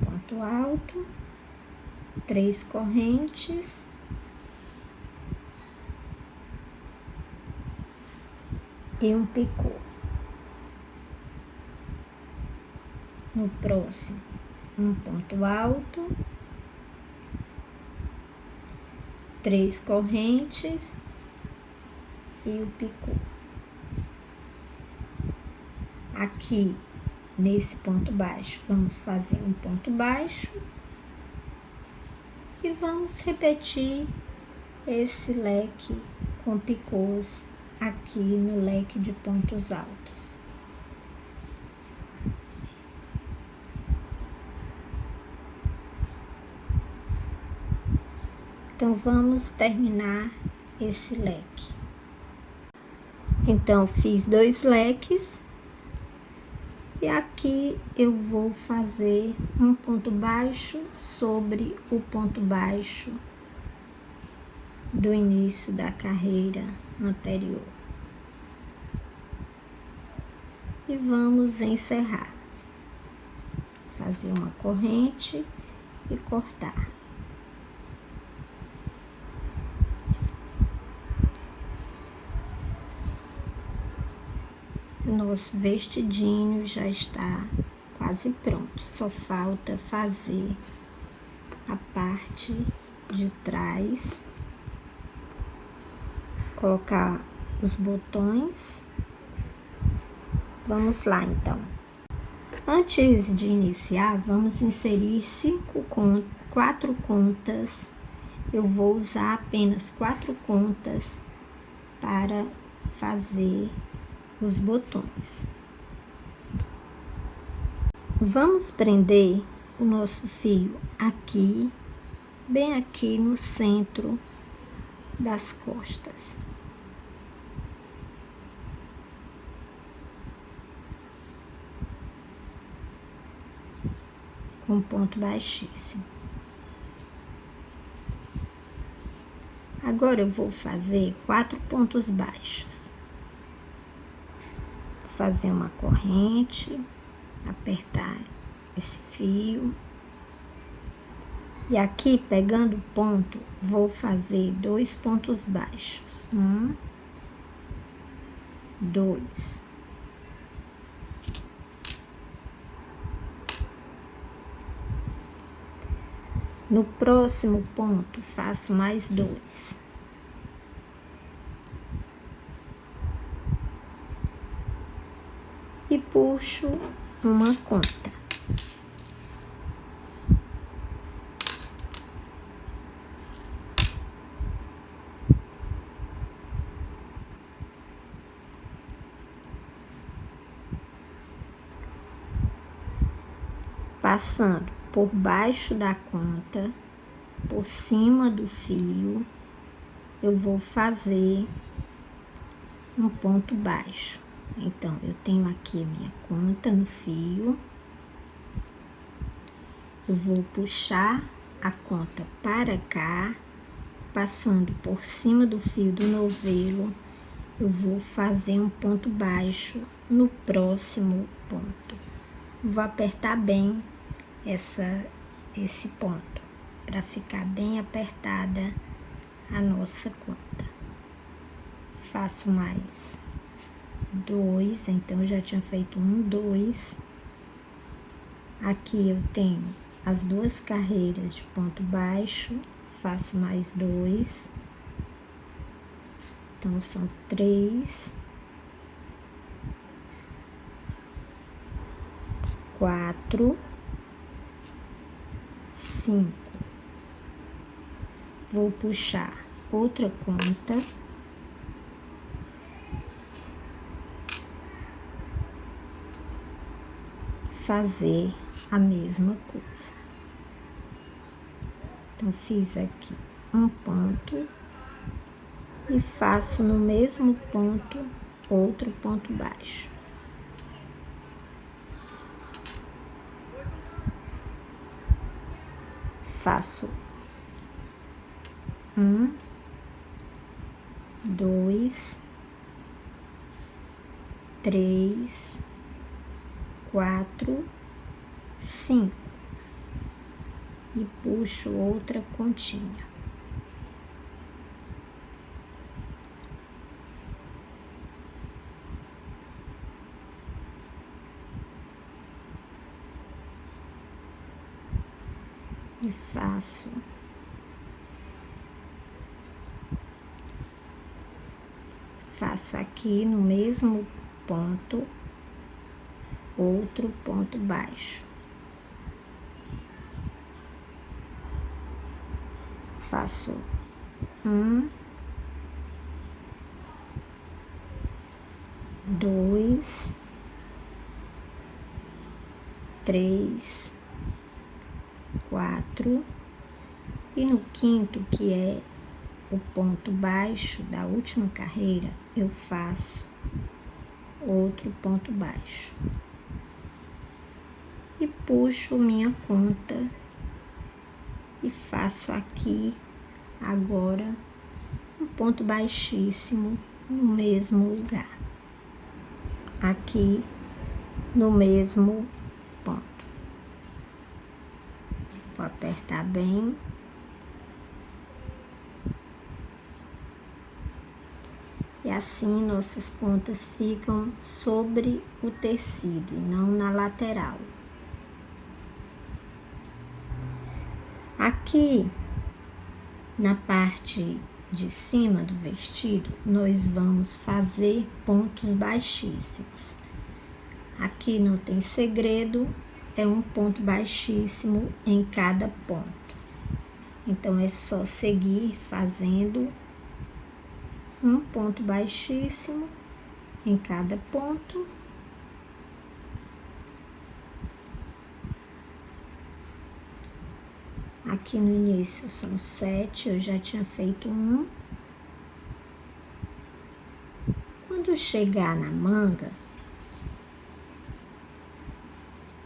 Ponto alto, 3 correntes, e um picô. No próximo, um ponto alto, 3 correntes e o picô. Aqui, nesse ponto baixo, vamos fazer um ponto baixo e vamos repetir esse leque com picôs aqui no leque de pontos altos. Então, vamos terminar esse leque. Então, fiz 2 leques. E aqui eu vou fazer um ponto baixo sobre o ponto baixo do início da carreira anterior. E vamos encerrar. fazer uma corrente e cortar. O nosso vestidinho já está quase pronto, só falta fazer a parte de trás, colocar os botões. Vamos lá então. Antes de iniciar, vamos inserir 4 contas. Eu vou usar apenas 4 contas para fazer os botões. Vamos prender o nosso fio aqui, bem aqui no centro das costas. Com ponto baixíssimo. Agora eu vou fazer 4 pontos baixos. Vou fazer uma corrente, apertar esse fio. E aqui, pegando o ponto, vou fazer 2 pontos baixos. 1, 2. No próximo ponto, faço mais 2. E puxo uma conta. Passando por baixo da conta, por cima do fio, eu vou fazer um ponto baixo. Então, eu tenho aqui minha conta no fio, eu vou puxar a conta para cá, passando por cima do fio do novelo, eu vou fazer um ponto baixo no próximo ponto. Vou apertar bem esse ponto, para ficar bem apertada a nossa conta. Faço mais 2, então eu já tinha feito 1, 2. Aqui eu tenho as 2 carreiras de ponto baixo, faço mais 2. Então, são 3, 4, 5. Vou puxar outra conta. Fazer a mesma coisa. Então, fiz aqui um ponto e faço no mesmo ponto outro ponto baixo. Faço 1, 2, 3, 4, 5 e puxo outra continha. E faço aqui no mesmo ponto outro ponto baixo. Faço 1, 2, 3, 4 e no quinto, que é o ponto baixo da última carreira, eu faço outro ponto baixo e puxo minha conta e faço aqui agora um ponto baixíssimo no mesmo lugar, aqui no mesmo ponto. Vou apertar bem. E assim nossas pontas ficam sobre o tecido e não na lateral. Aqui na parte de cima do vestido, nós vamos fazer pontos baixíssimos. Aqui não tem segredo, é um ponto baixíssimo em cada ponto. Então, é só seguir fazendo um ponto baixíssimo em cada ponto. Aqui no início são 7, eu já tinha feito um. Quando chegar na manga,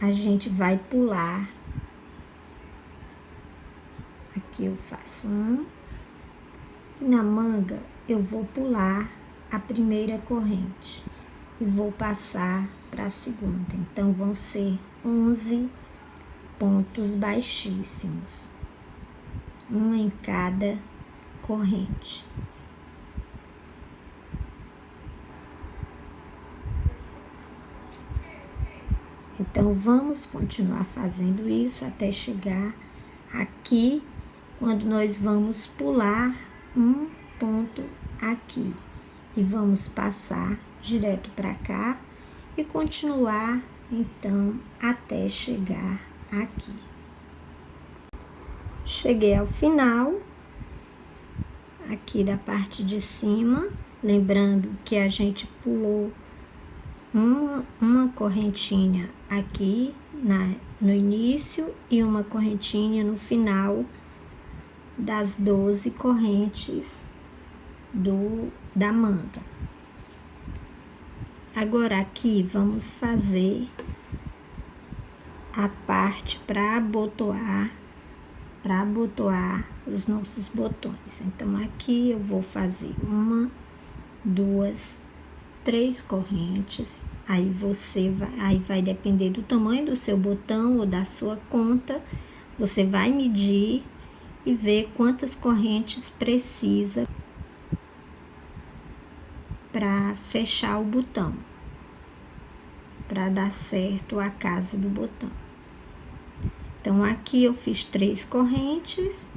a gente vai pular. Aqui eu faço um. E na manga eu vou pular a primeira corrente e vou passar para a segunda. Então, vão ser 11 pontos baixíssimos, um em cada corrente. Então, vamos continuar fazendo isso até chegar aqui, quando nós vamos pular um ponto aqui. E vamos passar direto para cá e continuar, então, até chegar aqui. Cheguei ao final, aqui da parte de cima, lembrando que a gente pulou uma correntinha aqui no início e uma correntinha no final das 12 correntes da manga. Agora aqui vamos fazer a parte para abotoar os nossos botões. Então, aqui eu vou fazer 1, 2, 3 correntes. Aí vai depender do tamanho do seu botão ou da sua conta. Você vai medir e ver quantas correntes precisa para fechar o botão, para dar certo a casa do botão. Então, aqui eu fiz 3 correntes,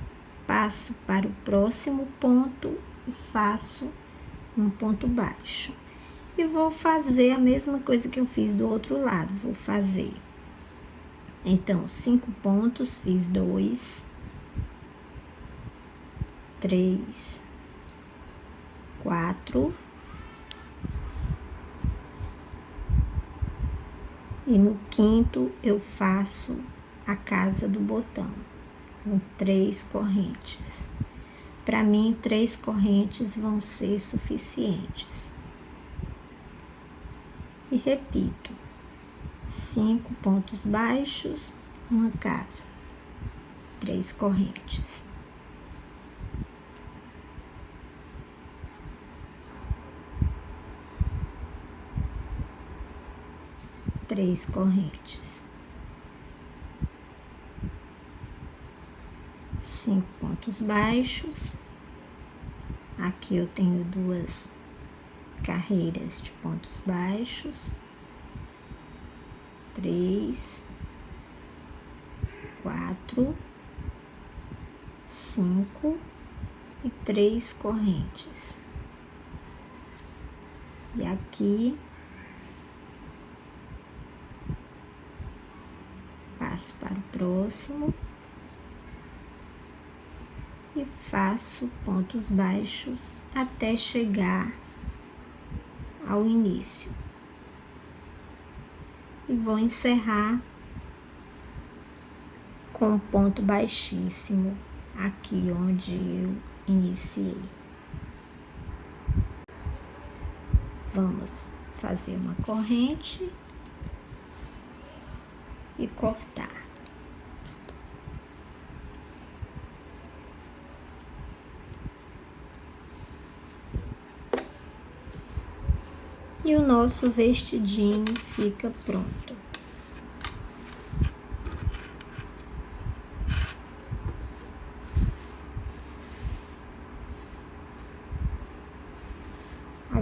passo para o próximo ponto e faço um ponto baixo. E vou fazer a mesma coisa que eu fiz do outro lado. Vou fazer, então, 5 pontos, fiz 2, 3, 4. E no quinto eu faço a casa do botão, com 3 correntes. Para mim, 3 correntes vão ser suficientes. E repito, 5 pontos baixos, uma casa, 3 correntes. Três correntes, 5 pontos baixos. Aqui eu tenho 2 carreiras de pontos baixos, 3, 4, 5 e 3 correntes. E aqui passo para o próximo e faço pontos baixos até chegar ao início. E vou encerrar com um ponto baixíssimo aqui onde eu iniciei. Vamos fazer uma corrente e cortar. E o nosso vestidinho fica pronto.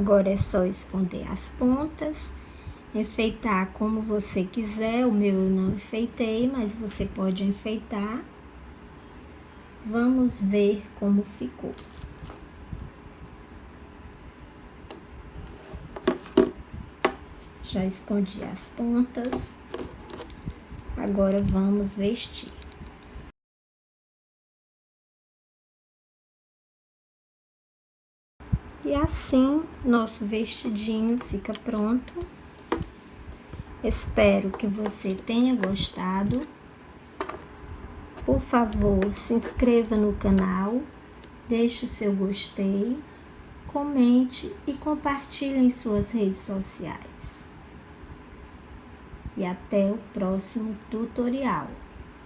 Agora é só esconder as pontas, enfeitar como você quiser. O meu eu não enfeitei, mas você pode enfeitar. Vamos ver como ficou. Já escondi as pontas. Agora vamos vestir. E assim, nosso vestidinho fica pronto. Espero que você tenha gostado. Por favor, se inscreva no canal, deixe o seu gostei, comente e compartilhe em suas redes sociais. E até o próximo tutorial.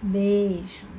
Beijo!